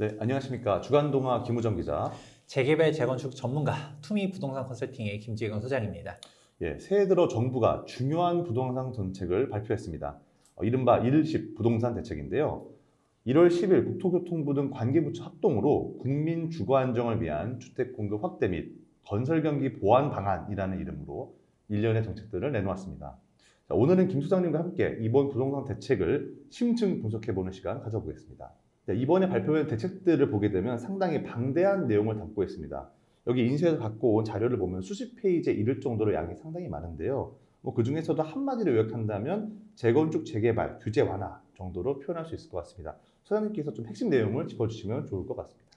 네, 안녕하십니까. 주간동화 김우정 기자. 재개발 재건축 전문가 투미 부동산 컨설팅의 김지경 소장입니다. 예, 새해 들어 정부가 중요한 부동산 정책을 발표했습니다. 이른바 1십 부동산 대책인데요. 1월 10일 국토교통부 등 관계부처 합동으로 국민 주거 안정을 위한 주택 공급 확대 및 건설 경기 보완 방안이라는 이름으로 일련의 정책들을 내놓았습니다. 자, 오늘은 김 소장님과 함께 이번 부동산 대책을 심층 분석해보는 시간 가져보겠습니다. 네, 이번에 발표된 대책들을 보게 되면 상당히 방대한 내용을 담고 있습니다. 여기 인쇄해서 갖고 온 자료를 보면 수십 페이지에 이를 정도로 양이 상당히 많은데요. 그 중에서도 한마디로 요약한다면 재건축, 재개발, 규제 완화 정도로 표현할 수 있을 것 같습니다. 소장님께서 좀 핵심 내용을 짚어주시면 좋을 것 같습니다.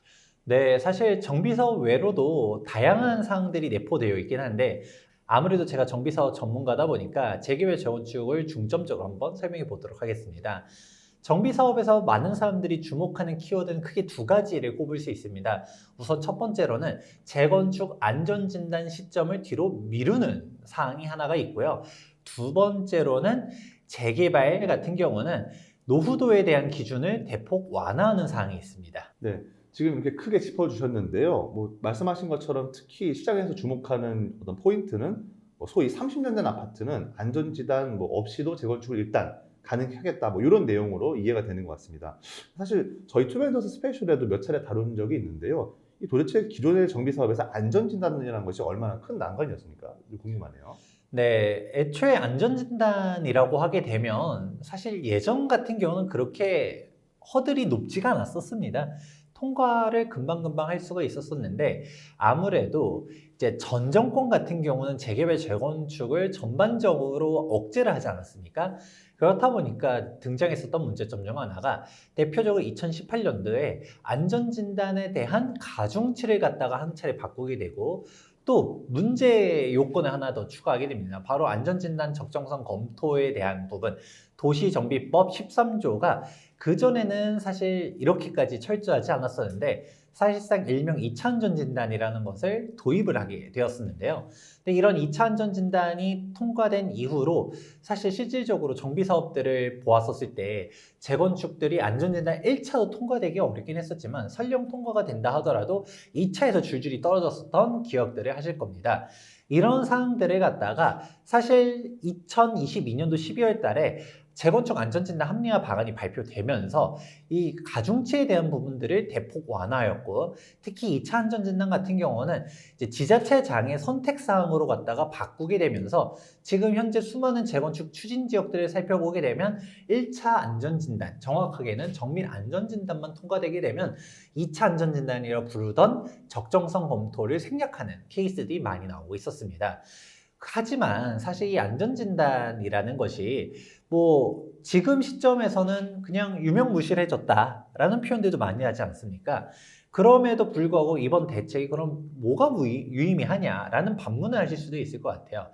네, 사실 정비사업 외로도 다양한 사항들이 내포되어 있긴 한데 아무래도 제가 정비사업 전문가다 보니까 재개발 재건축을 중점적으로 한번 설명해 보도록 하겠습니다. 정비사업에서 많은 사람들이 주목하는 키워드는 크게 두 가지를 꼽을 수 있습니다. 우선 첫 번째로는 재건축 안전진단 시점을 뒤로 미루는 사항이 하나가 있고요. 두 번째로는 재개발 같은 경우는 노후도에 대한 기준을 대폭 완화하는 사항이 있습니다. 네, 지금 이렇게 크게 짚어주셨는데요. 말씀하신 것처럼 특히 시장에서 주목하는 어떤 포인트는 소위 30년 된 아파트는 안전진단 없이도 재건축을 일단 가능하겠다 이런 내용으로 이해가 되는 것 같습니다. 사실 저희 투벤더스 스페셜에도 몇 차례 다룬 적이 있는데요. 이 도대체 기존의 정비 사업에서 안전진단이라는 것이 얼마나 큰 난관이었습니까? 궁금하네요. 네, 애초에 안전진단이라고 하게 되면 사실 예전 같은 경우는 그렇게 허들이 높지가 않았었습니다. 통과를 금방금방 할 수가 있었었는데 아무래도 이제 전 정권 같은 경우는 재개발 재건축을 전반적으로 억제를 하지 않았습니까? 그렇다 보니까 등장했었던 문제점 중 하나가 대표적으로 2018년도에 안전진단에 대한 가중치를 갖다가 한 차례 바꾸게 되고 또 문제 요건을 하나 더 추가하게 됩니다. 바로 안전진단 적정성 검토에 대한 부분, 도시정비법 13조가 그전에는 사실 이렇게까지 철저하지 않았었는데 사실상 일명 2차 안전진단이라는 것을 도입을 하게 되었었는데요. 근데 이런 2차 안전진단이 통과된 이후로 사실 실질적으로 정비사업들을 보았었을 때 재건축들이 안전진단 1차도 통과되기 어렵긴 했었지만 설령 통과가 된다 하더라도 2차에서 줄줄이 떨어졌었던 기억들을 하실 겁니다. 이런 사항들을 갖다가 사실 2022년도 12월 달에 재건축 안전진단 합리화 방안이 발표되면서 이 가중치에 대한 부분들을 대폭 완화하였고 특히 2차 안전진단 같은 경우는 이제 지자체장의 선택사항으로 갖다가 바꾸게 되면서 지금 현재 수많은 재건축 추진 지역들을 살펴보게 되면 1차 안전진단, 정확하게는 정밀 안전진단만 통과되게 되면 2차 안전진단이라 부르던 적정성 검토를 생략하는 케이스들이 많이 나오고 있었습니다. 하지만 사실 이 안전진단이라는 것이 지금 시점에서는 그냥 유명무실해졌다라는 표현들도 많이 하지 않습니까? 그럼에도 불구하고 이번 대책이 그럼 뭐가 유의미하냐라는 반문을 하실 수도 있을 것 같아요.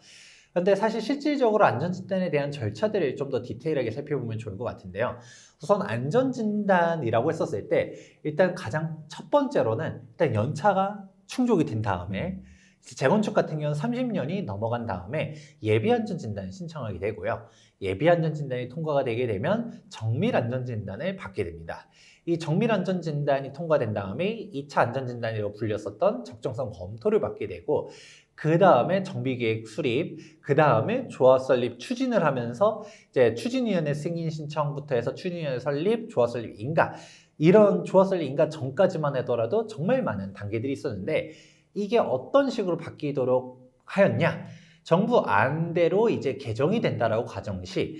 근데 사실 실질적으로 안전진단에 대한 절차들을 좀 더 디테일하게 살펴보면 좋을 것 같은데요. 우선 안전진단이라고 했었을 때 일단 가장 첫 번째로는 일단 연차가 충족이 된 다음에 재건축 같은 경우는 30년이 넘어간 다음에 예비안전진단을 신청하게 되고요. 예비안전진단이 통과가 되게 되면 정밀안전진단을 받게 됩니다. 이 정밀안전진단이 통과된 다음에 2차 안전진단이라고 불렸었던 적정성 검토를 받게 되고 그 다음에 정비계획 수립, 그 다음에 조합 설립 추진을 하면서 이제 추진위원회 승인 신청부터 해서 추진위원회 설립, 조합 설립 인가 이런 조합 설립 인가 전까지만 하더라도 정말 많은 단계들이 있었는데 이게 어떤 식으로 바뀌도록 하였냐? 정부 안대로 이제 개정이 된다라고 가정 시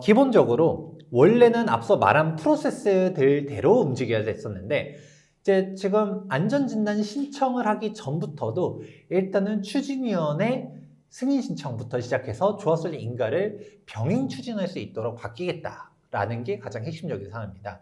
기본적으로 원래는 앞서 말한 프로세스들대로 움직여야 됐었는데 이제 지금 안전진단 신청을 하기 전부터도 일단은 추진위원회 승인 신청부터 시작해서 조합설립 인가를 병행 추진할 수 있도록 바뀌겠다라는 게 가장 핵심적인 사항입니다.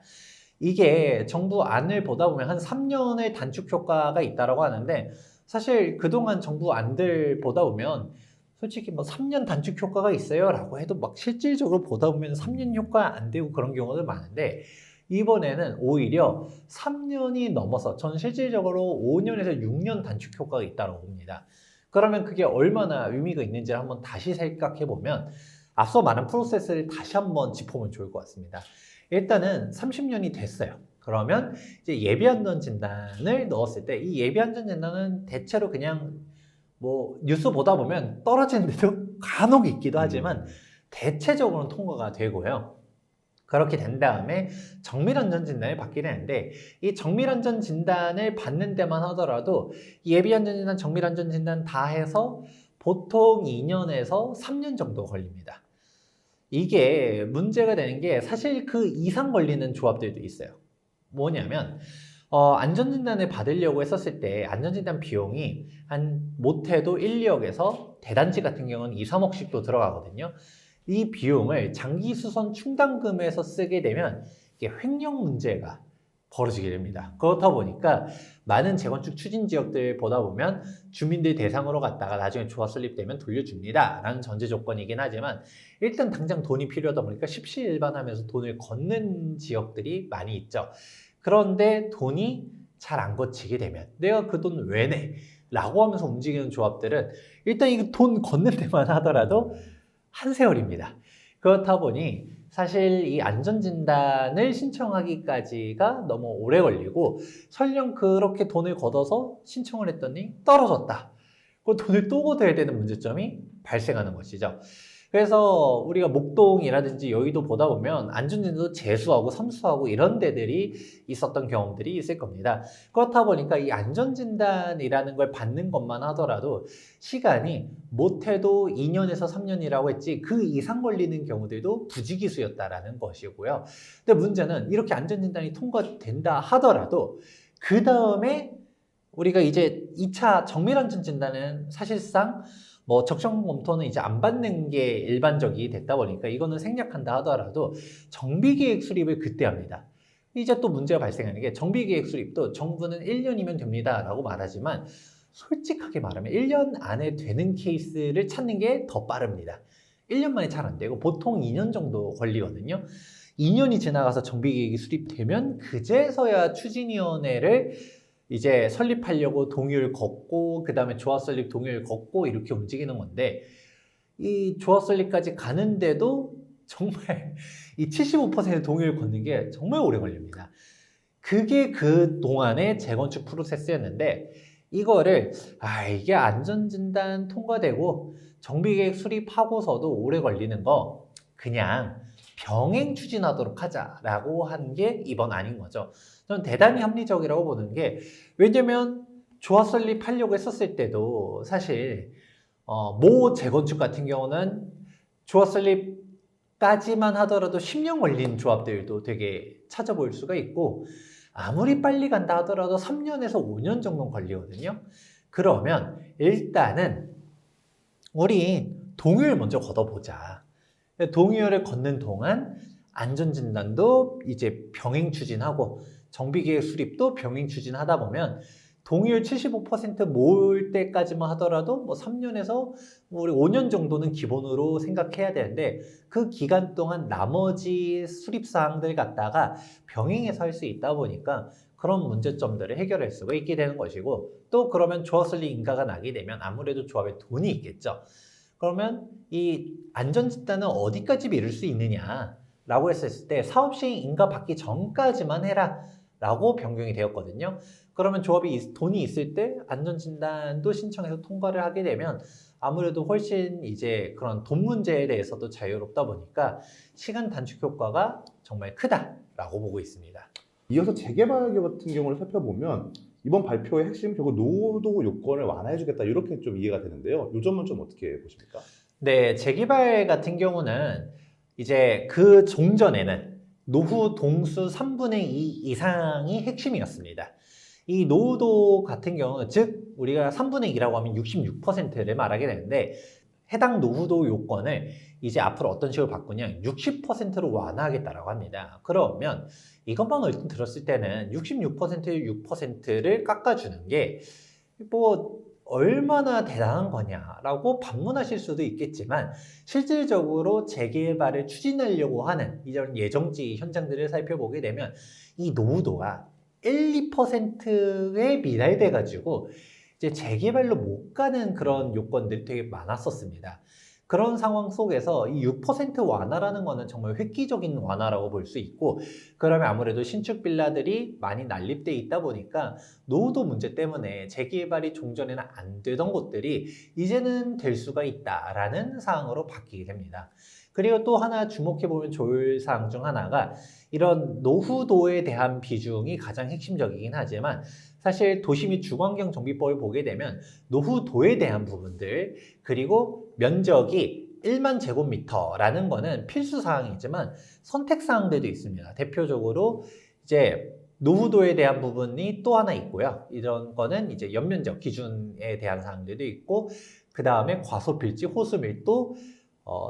이게 정부 안을 보다 보면 한 3년의 단축 효과가 있다고 하는데 사실 그동안 정부 안들 보다 보면 솔직히 3년 단축 효과가 있어요 라고 해도 실질적으로 보다 보면 3년 효과 안 되고 그런 경우도 많은데 이번에는 오히려 3년이 넘어서 전 실질적으로 5년에서 6년 단축 효과가 있다고 봅니다. 그러면 그게 얼마나 의미가 있는지를 한번 다시 생각해 보면 앞서 말한 프로세스를 다시 한번 짚어보면 좋을 것 같습니다. 일단은 30년이 됐어요. 그러면 이제 예비안전 진단을 넣었을 때 이 예비안전 진단은 대체로 그냥 뭐 뉴스 보다 보면 떨어지는 데도 간혹 있기도 하지만 대체적으로는 통과가 되고요. 그렇게 된 다음에 정밀안전 진단을 받게 되는데 이 정밀안전 진단을 받는 데만 하더라도 예비안전 진단, 정밀안전 진단 다 해서 보통 2년에서 3년 정도 걸립니다. 이게 문제가 되는 게 사실 그 이상 걸리는 조합들도 있어요. 뭐냐면 안전진단을 받으려고 했었을 때 안전진단 비용이 한 못해도 1, 2억에서 대단지 같은 경우는 2, 3억씩도 들어가거든요. 이 비용을 장기수선 충당금에서 쓰게 되면 이게 횡령 문제가 벌어지게 됩니다. 그렇다 보니까 많은 재건축 추진 지역들 보다 보면 주민들 대상으로 갔다가 나중에 조합 설립되면 돌려줍니다 라는 전제 조건이긴 하지만 일단 당장 돈이 필요하다 보니까 십시일반하면서 돈을 걷는 지역들이 많이 있죠. 그런데 돈이 잘 안 거치게 되면 내가 그 돈 왜 내? 라고 하면서 움직이는 조합들은 일단 이 돈 걷는 데만 하더라도 한 세월입니다. 그렇다 보니 사실 이 안전진단을 신청하기까지가 너무 오래 걸리고 설령 그렇게 돈을 걷어서 신청을 했더니 떨어졌다. 그 돈을 또 걷어야 되는 문제점이 발생하는 것이죠. 그래서 우리가 목동이라든지 여의도 보다 보면 안전진단도 재수하고 삼수하고 이런 데들이 있었던 경험들이 있을 겁니다. 그렇다 보니까 이 안전진단이라는 걸 받는 것만 하더라도 시간이 못해도 2년에서 3년이라고 했지 그 이상 걸리는 경우들도 부지기수였다라는 것이고요. 근데 문제는 이렇게 안전진단이 통과된다 하더라도 그 다음에 우리가 이제 2차 정밀안전진단은 사실상 뭐 적정 검토는 이제 안 받는 게 일반적이 됐다 보니까 이거는 생략한다 하더라도 정비계획 수립을 그때 합니다. 이제 또 문제가 발생하는 게 정비계획 수립도 정부는 1년이면 됩니다 라고 말하지만 솔직하게 말하면 1년 안에 되는 케이스를 찾는 게 더 빠릅니다. 1년 만에 잘 안 되고 보통 2년 정도 걸리거든요. 2년이 지나가서 정비계획이 수립되면 그제서야 추진위원회를 이제 설립하려고 동의를 걷고 그 다음에 조합 설립 동의를 걷고 이렇게 움직이는 건데 이 조합 설립까지 가는데도 정말 이 75% 동의를 걷는 게 정말 오래 걸립니다. 그게 그 동안의 재건축 프로세스였는데 이거를 이게 안전진단 통과되고 정비계획 수립하고서도 오래 걸리는 거 그냥 병행 추진하도록 하자라고 한 게 이번 안인 거죠. 저는 대단히 합리적이라고 보는 게 왜냐면 조합 설립하려고 했었을 때도 사실 모 재건축 같은 경우는 조합 설립까지만 하더라도 10년 걸린 조합들도 되게 찾아볼 수가 있고 아무리 빨리 간다 하더라도 3년에서 5년 정도 걸리거든요. 그러면 일단은 우리 동의를 먼저 걷어보자. 동의를 걷는 동안 안전진단도 이제 병행 추진하고 정비계획 수립도 병행 추진하다 보면 동의율 75% 모을 때까지만 하더라도 뭐 3년에서 우리 5년 정도는 기본으로 생각해야 되는데 그 기간 동안 나머지 수립사항들 갖다가 병행해서 할 수 있다 보니까 그런 문제점들을 해결할 수가 있게 되는 것이고 또 그러면 조합 설립 인가가 나게 되면 아무래도 조합에 돈이 있겠죠. 그러면 이 안전진단은 어디까지 미룰 수 있느냐라고 했을 때 사업시행 인가 받기 전까지만 해라 라고 변경이 되었거든요. 그러면 조합이 돈이 있을 때 안전진단도 신청해서 통과를 하게 되면 아무래도 훨씬 이제 그런 돈 문제에 대해서도 자유롭다 보니까 시간 단축 효과가 정말 크다라고 보고 있습니다. 이어서 재개발 같은 경우를 살펴보면 이번 발표의 핵심 결국 노후도 요건을 완화해주겠다 이렇게 좀 이해가 되는데요. 이 점은 좀 어떻게 보십니까? 네, 재개발 같은 경우는 이제 그 종전에는 노후 동수 3분의 2 이상이 핵심이었습니다. 이 노후도 같은 경우는 즉 우리가 3분의 2라고 하면 66%를 말하게 되는데 해당 노후도 요건을 이제 앞으로 어떤 식으로 바꾸냐 60%로 완화하겠다라고 합니다. 그러면 이것만 얼핏 들었을 때는 66%의 6%를 깎아주는 게 뭐 얼마나 대단한 거냐라고 반문하실 수도 있겠지만 실질적으로 재개발을 추진하려고 하는 이런 예정지 현장들을 살펴보게 되면 이 노후도가 1, 2%에 미달돼 가지고 이제 재개발로 못 가는 그런 요건들이 되게 많았었습니다. 그런 상황 속에서 이 6% 완화라는 거는 정말 획기적인 완화라고 볼 수 있고, 그러면 아무래도 신축 빌라들이 많이 난립돼 있다 보니까 노후도 문제 때문에 재개발이 종전에는 안 되던 곳들이 이제는 될 수가 있다라는 사항으로 바뀌게 됩니다. 그리고 또 하나 주목해보면 좋을 사항 중 하나가 이런 노후도에 대한 비중이 가장 핵심적이긴 하지만, 사실 도시 및 주거환경 정비법을 보게 되면 노후도에 대한 부분들, 그리고 면적이 1만 제곱미터라는 거는 필수 사항이지만 선택 사항들도 있습니다. 대표적으로 이제 노후도에 대한 부분이 또 하나 있고요. 이런 거는 이제 연면적 기준에 대한 사항들도 있고, 그 다음에 과소필지, 호수밀도,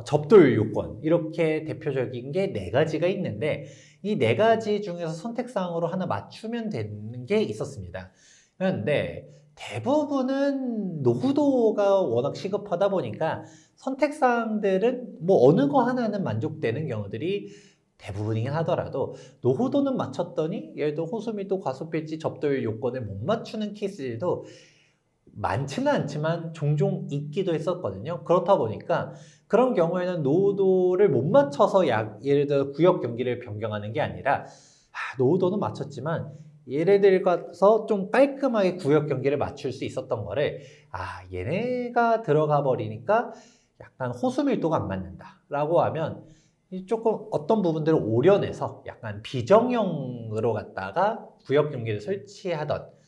접돌 요건, 이렇게 대표적인 게 네 가지가 있는데, 이 네 가지 중에서 선택사항으로 하나 맞추면 되는 게 있었습니다. 그런데 대부분은 노후도가 워낙 시급하다 보니까 선택사항들은 뭐 어느 거 하나는 만족되는 경우들이 대부분이긴 하더라도, 노후도는 맞췄더니 예를 들어 호수밀도, 과소필지, 접돌 요건을 못 맞추는 케이스들도 많지는 않지만 종종 있기도 했었거든요. 그렇다 보니까 그런 경우에는 노후도를 못 맞춰서 예를 들어 구역 경기를 변경하는 게 아니라, 노후도는 맞췄지만 얘네들 가서 좀 깔끔하게 구역 경기를 맞출 수 있었던 거를, 얘네가 들어가 버리니까 약간 호수밀도가 안 맞는다 라고 하면 조금 어떤 부분들을 오려내서 약간 비정형으로 갖다가 구역 경기를 설치하던,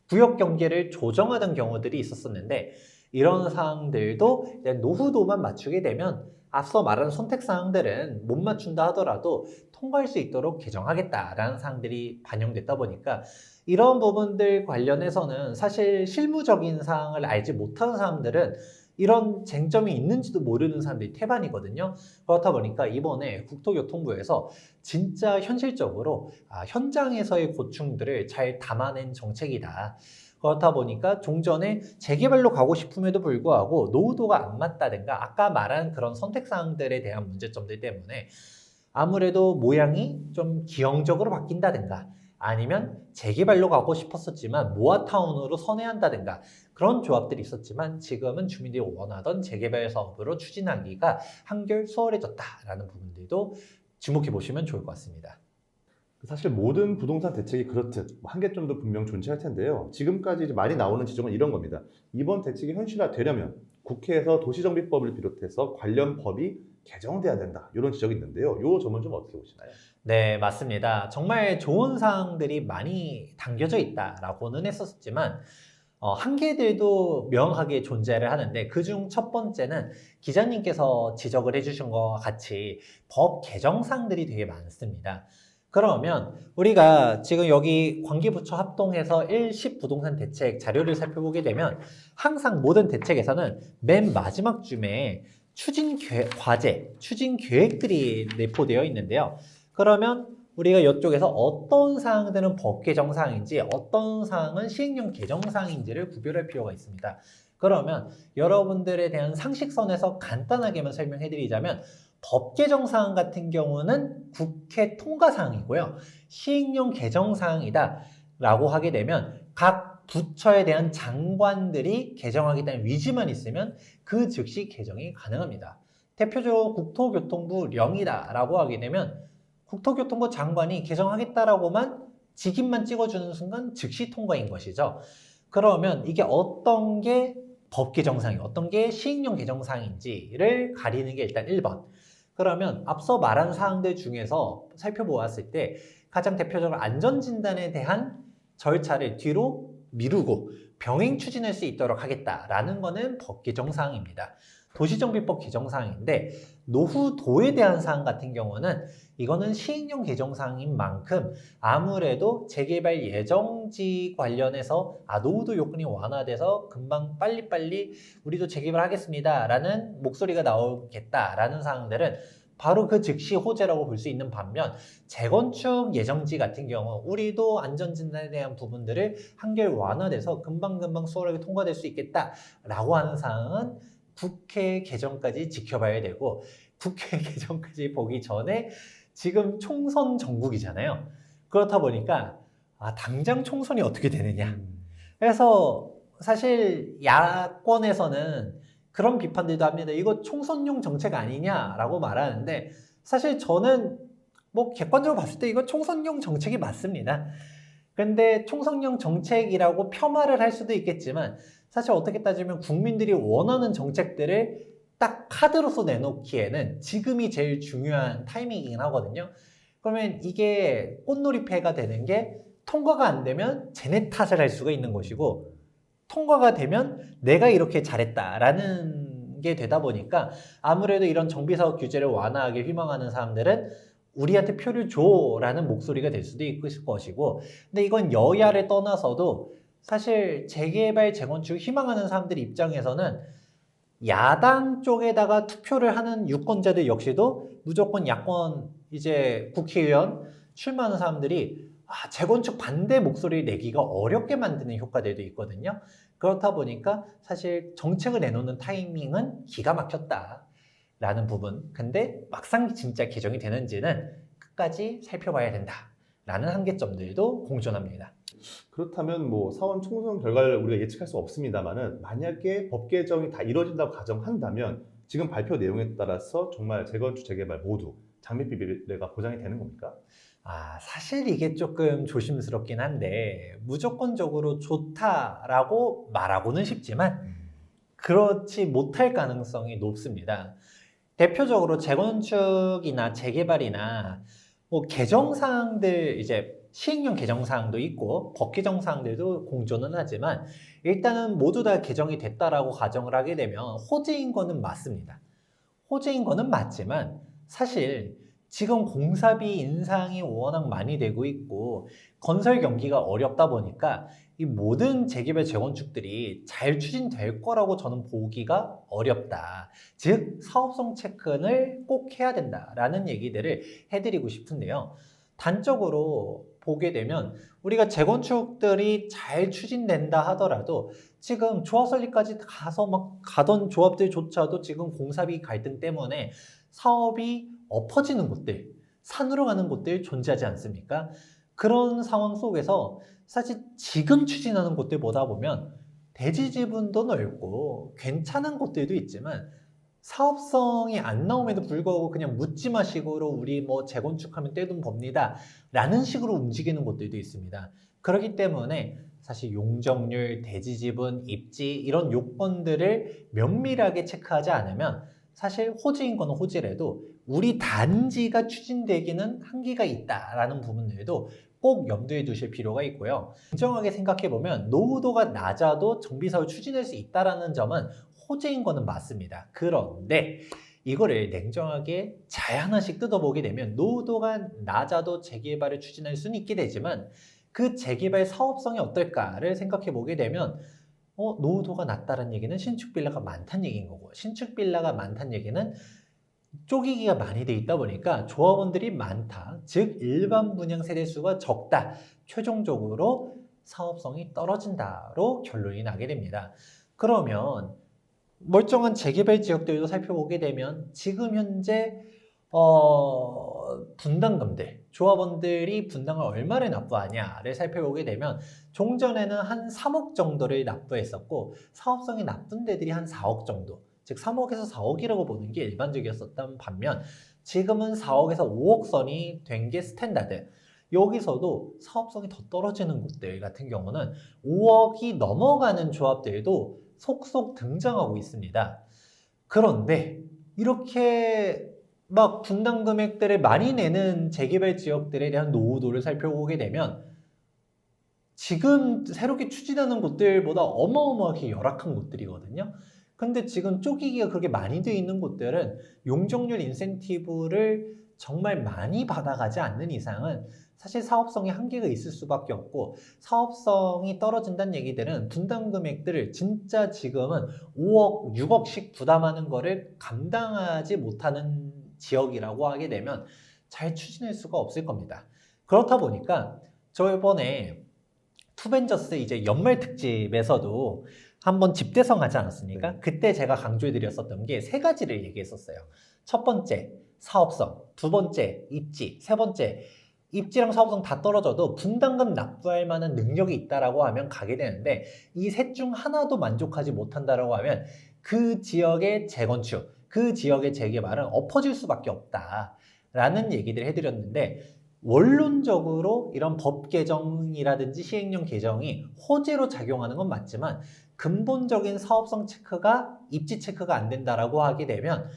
구역 경계를 조정하던 경우들이 있었었는데, 이런 사항들도 노후도만 맞추게 되면 앞서 말한 선택 사항들은 못 맞춘다 하더라도 통과할 수 있도록 개정하겠다라는 사항들이 반영됐다 보니까, 이런 부분들 관련해서는 사실 실무적인 사항을 알지 못하는 사람들은 이런 쟁점이 있는지도 모르는 사람들이 태반이거든요. 그렇다 보니까 이번에 국토교통부에서 진짜 현실적으로 현장에서의 고충들을 잘 담아낸 정책이다. 그렇다 보니까 종전에 재개발로 가고 싶음에도 불구하고 노후도가 안 맞다든가 아까 말한 그런 선택사항들에 대한 문제점들 때문에 아무래도 모양이 좀 기형적으로 바뀐다든가, 아니면 재개발로 가고 싶었었지만 모아타운으로 선회한다든가, 그런 조합들이 있었지만 지금은 주민들이 원하던 재개발 사업으로 추진하기가 한결 수월해졌다라는 부분들도 주목해 보시면 좋을 것 같습니다. 사실 모든 부동산 대책이 그렇듯 한계점도 분명 존재할 텐데요. 지금까지 이제 많이 나오는 지적은 이런 겁니다. 이번 대책이 현실화되려면 국회에서 도시정비법을 비롯해서 관련 법이 개정돼야 된다, 이런 지적이 있는데요. 이 점은 좀 어떻게 보시나요? 네, 맞습니다. 정말 좋은 사항들이 많이 담겨져 있다라고는 했었지만 한계들도 명확하게 존재를 하는데, 그중 첫 번째는 기자님께서 지적을 해주신 것과 같이 법 개정사항들이 되게 많습니다. 그러면 우리가 지금 여기 관계부처 합동해서 1시 부동산 대책 자료를 살펴보게 되면 항상 모든 대책에서는 맨 마지막 쯤에 과제, 추진 계획들이 내포되어 있는데요. 그러면 우리가 이쪽에서 어떤 사항들은 법 개정 사항인지 어떤 사항은 시행령 개정 사항인지를 구별할 필요가 있습니다. 그러면 여러분들에 대한 상식선에서 간단하게만 설명해 드리자면, 법 개정 사항 같은 경우는 국회 통과 사항이고요. 시행령 개정 사항이다 라고 하게 되면 각 부처에 대한 장관들이 개정하겠다는 의지만 있으면 그 즉시 개정이 가능합니다. 대표적으로 국토교통부 령이다 라고 하게 되면 국토교통부 장관이 개정하겠다라고만 직인만 찍어주는 순간 즉시 통과인 것이죠. 그러면 이게 어떤 게 법 개정사항이 어떤 게 시행령 개정사항인지를 가리는 게 일단 1번. 그러면 앞서 말한 사항들 중에서 살펴보았을 때 가장 대표적으로 안전진단에 대한 절차를 뒤로 미루고 병행 추진할 수 있도록 하겠다라는 거는 법 개정 사항입니다. 도시정비법 개정 사항인데, 노후도에 대한 사항 같은 경우는 이거는 시행령 개정 사항인 만큼 아무래도 재개발 예정지 관련해서 노후도 요건이 완화돼서 금방 빨리빨리 우리도 재개발하겠습니다 라는 목소리가 나오겠다라는 사항들은 바로 그 즉시 호재라고 볼 수 있는 반면, 재건축 예정지 같은 경우 우리도 안전진단에 대한 부분들을 한결 완화돼서 금방금방 수월하게 통과될 수 있겠다라고 하는 사항은 국회 개정까지 지켜봐야 되고, 국회 개정까지 보기 전에 지금 총선 전국이잖아요. 그렇다 보니까 당장 총선이 어떻게 되느냐. 그래서 사실 야권에서는 그런 비판들도 합니다. 이거 총선용 정책 아니냐라고 말하는데 사실 저는 뭐 객관적으로 봤을 때 이거 총선용 정책이 맞습니다. 근데 총선용 정책이라고 폄하를 할 수도 있겠지만 사실 어떻게 따지면 국민들이 원하는 정책들을 딱 카드로서 내놓기에는 지금이 제일 중요한 타이밍이긴 하거든요. 그러면 이게 꽃놀이패가 되는 게 통과가 안 되면 쟤네 탓을 할 수가 있는 것이고 통과가 되면 내가 이렇게 잘했다라는 게 되다 보니까 아무래도 이런 정비사업 규제를 완화하게 희망하는 사람들은 우리한테 표를 줘라는 목소리가 될 수도 있을 것이고 근데 이건 여야를 떠나서도 사실 재개발, 재건축 희망하는 사람들 입장에서는 야당 쪽에다가 투표를 하는 유권자들 역시도 무조건 야권 이제 국회의원 출마하는 사람들이 재건축 반대 목소리를 내기가 어렵게 만드는 효과들도 있거든요. 그렇다 보니까 사실 정책을 내놓는 타이밍은 기가 막혔다라는 부분. 근데 막상 진짜 개정이 되는지는 끝까지 살펴봐야 된다라는 한계점들도 공존합니다. 그렇다면 뭐 사원 총선 결과를 우리가 예측할 수 없습니다만은 만약에 법 개정이 다 이루어진다고 가정한다면 지금 발표 내용에 따라서 정말 재건축, 재개발 모두 장밋빛 미래가 보장이 되는 겁니까? 사실 이게 조금 조심스럽긴 한데 무조건적으로 좋다라고 말하고는 싶지만 그렇지 못할 가능성이 높습니다. 대표적으로 재건축이나 재개발이나 뭐 개정사항들 이제 시행령 개정사항도 있고 법 개정사항들도 공존은 하지만 일단은 모두 다 개정이 됐다라고 가정을 하게 되면 호재인 거는 맞습니다. 호재인 거는 맞지만 사실 지금 공사비 인상이 워낙 많이 되고 있고 건설 경기가 어렵다 보니까 이 모든 재개발 재건축들이 잘 추진될 거라고 저는 보기가 어렵다. 즉 사업성 체크를 꼭 해야 된다라는 얘기들을 해드리고 싶은데요. 단적으로 보게 되면 우리가 재건축들이 잘 추진된다 하더라도 지금 조합 설립까지 가서 막 가던 조합들조차도 지금 공사비 갈등 때문에 사업이 엎어지는 곳들, 산으로 가는 곳들 존재하지 않습니까? 그런 상황 속에서 사실 지금 추진하는 곳들 보다 보면 대지 지분도 넓고 괜찮은 곳들도 있지만 사업성이 안 나옴에도 불구하고 그냥 묻지마 식으로 우리 뭐 재건축하면 떼돈 법니다 라는 식으로 움직이는 곳들도 있습니다. 그렇기 때문에 사실 용적률, 대지 지분, 입지 이런 요건들을 면밀하게 체크하지 않으면 사실 호지인 거는 호지라도 우리 단지가 추진되기는 한계가 있다라는 부분들도 꼭 염두에 두실 필요가 있고요. 냉정하게 생각해보면 노후도가 낮아도 정비사업을 추진할 수 있다는 점은 호재인 거는 맞습니다. 그런데 이거를 냉정하게 잘 하나씩 뜯어보게 되면 노후도가 낮아도 재개발을 추진할 수는 있게 되지만 그 재개발 사업성이 어떨까를 생각해 보게 되면 노후도가 낮다는 얘기는 신축 빌라가 많다는 얘기인 거고 신축 빌라가 많다는 얘기는 쪼개기가 많이 돼 있다 보니까 조합원들이 많다. 즉 일반 분양 세대수가 적다. 최종적으로 사업성이 떨어진다로 결론이 나게 됩니다. 그러면 멀쩡한 재개발 지역들도 살펴보게 되면 지금 현재 분담금들, 조합원들이 분담을 얼마를 납부하냐를 살펴보게 되면 종전에는 한 3억 정도를 납부했었고 사업성이 나쁜 데들이 한 4억 정도, 즉 3억에서 4억이라고 보는 게 일반적이었었던 반면 지금은 4억에서 5억 선이 된 게 스탠다드. 여기서도 사업성이 더 떨어지는 곳들 같은 경우는 5억이 넘어가는 조합들도 속속 등장하고 있습니다. 그런데 이렇게 막 분담 금액들을 많이 내는 재개발 지역들에 대한 노후도를 살펴보게 되면 지금 새롭게 추진하는 곳들보다 어마어마하게 열악한 곳들이거든요. 근데 지금 쪼개기가 그렇게 많이 되어 있는 곳들은 용적률 인센티브를 정말 많이 받아가지 않는 이상은 사실 사업성에 한계가 있을 수밖에 없고 사업성이 떨어진다는 얘기들은 분담 금액들을 진짜 지금은 5억, 6억씩 부담하는 거를 감당하지 못하는 지역이라고 하게 되면 잘 추진할 수가 없을 겁니다. 그렇다 보니까 저 이번에 투벤져스 이제 연말 특집에서도 한번 집대성 하지 않았습니까? 네. 그때 제가 강조해 드렸었던 게 세 가지를 얘기했었어요. 첫 번째, 사업성. 두 번째, 입지. 세 번째, 입지랑 사업성 다 떨어져도 분담금 납부할 만한 능력이 있다라고 하면 가게 되는데 이 셋 중 하나도 만족하지 못한다라고 하면 그 지역의 재건축, 그 지역의 재개발은 엎어질 수밖에 없다라는 얘기들을 해드렸는데, 원론적으로 이런 법 개정이라든지 시행령 개정이 호재로 작용하는 건 맞지만 근본적인 사업성 체크가 입지 체크가 안 된다라고 하게 되면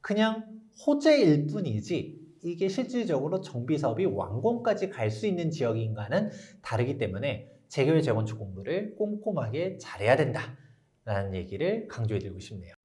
그냥 호재일 뿐이지 이게 실질적으로 정비 사업이 완공까지 갈 수 있는 지역인가는 다르기 때문에 재개발 재건축 공부를 꼼꼼하게 잘해야 된다라는 얘기를 강조해드리고 싶네요.